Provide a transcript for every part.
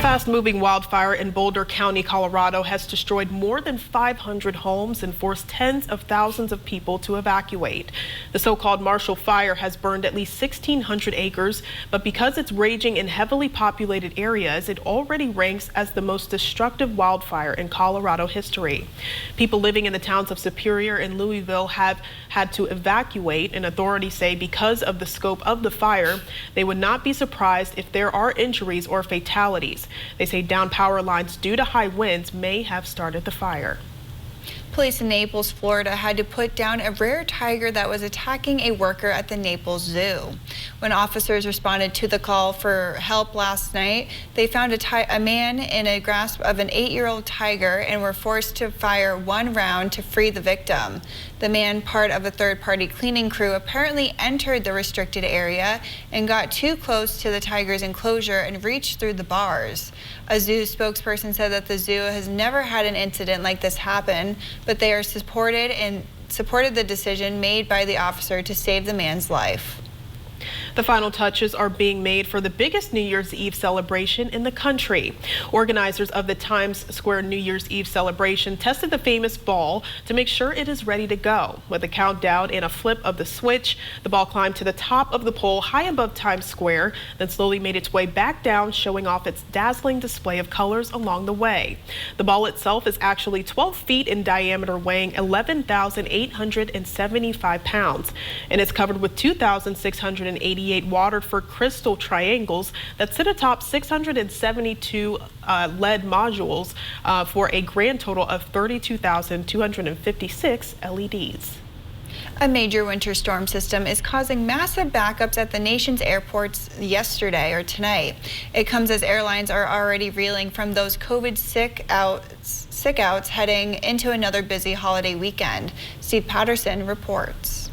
Fast-moving wildfire in Boulder County, Colorado has destroyed more than 500 homes and forced tens of thousands of people to evacuate. The so-called Marshall Fire has burned at least 1,600 acres, but because it's raging in heavily populated areas, it already ranks as the most destructive wildfire in Colorado history. People living in the towns of Superior and Louisville have had to evacuate, and authorities say because of the scope of the fire, they would not be surprised if there are injuries or fatalities. They say downed power lines due to high winds may have started the fire. Police in Naples, Florida had to put down a rare tiger that was attacking a worker at the Naples Zoo. When officers responded to the call for help last night, they found a man in a grasp of an 8-year-old tiger and were forced to fire one round to free the victim. The man, part of a third-party cleaning crew, apparently entered the restricted area and got too close to the tiger's enclosure and reached through the bars. A zoo spokesperson said that the zoo has never had an incident like this happen, but they are supported the decision made by the officer to save the man's life. The final touches are being made for the biggest New Year's Eve celebration in the country. Organizers of the Times Square New Year's Eve celebration tested the famous ball to make sure it is ready to go. With a countdown and a flip of the switch, the ball climbed to the top of the pole high above Times Square, then slowly made its way back down, showing off its dazzling display of colors along the way. The ball itself is actually 12 feet in diameter, weighing 11,875 pounds, and it's covered with 2,688 Waterford crystal triangles that sit atop 672 LED modules for a grand total of 32,256 LEDs. A major winter storm system is causing massive backups at the nation's airports yesterday or tonight. It comes as airlines are already reeling from those COVID sick outs heading into another busy holiday weekend. Steve Patterson reports.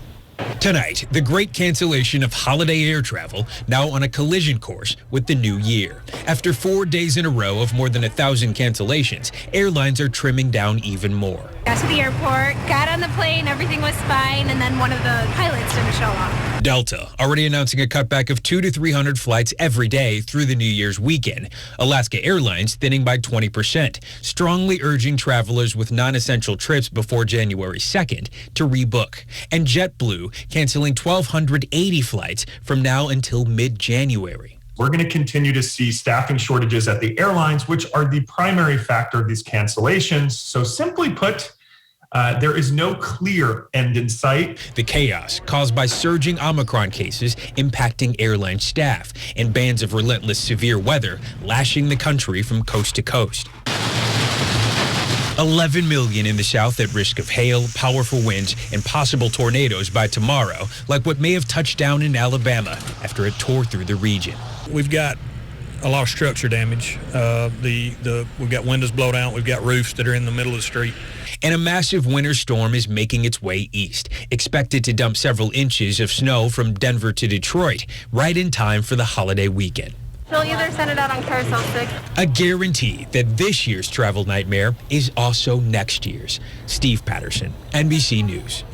Tonight, the great cancellation of holiday air travel now on a collision course with the new year. After 4 days in a row of more than 1,000 cancellations, airlines are trimming down even more. Got to the airport, got on the plane, everything was fine, and then one of the pilots didn't show up. Delta already announcing a cutback of 200 to 300 flights every day through the New Year's weekend. Alaska Airlines thinning by 20%, strongly urging travelers with non-essential trips before January 2nd to rebook. And JetBlue canceling 1,280 flights from now until mid-January. We're going to continue to see staffing shortages at the airlines, which are the primary factor of these cancellations. So simply put, there is no clear end in sight. The chaos caused by surging Omicron cases impacting airline staff and bands of relentless severe weather lashing the country from coast to coast. 11 million in the south at risk of hail, powerful winds, and possible tornadoes by tomorrow, like what may have touched down in Alabama after it tore through the region. We've got a lot of structure damage. We've got windows blown out. We've got roofs that are in the middle of the street. And a massive winter storm is making its way east, expected to dump several inches of snow from Denver to Detroit, right in time for the holiday weekend. They'll either send it out on Carousel 6. A guarantee that this year's travel nightmare is also next year's. Steve Patterson, NBC News.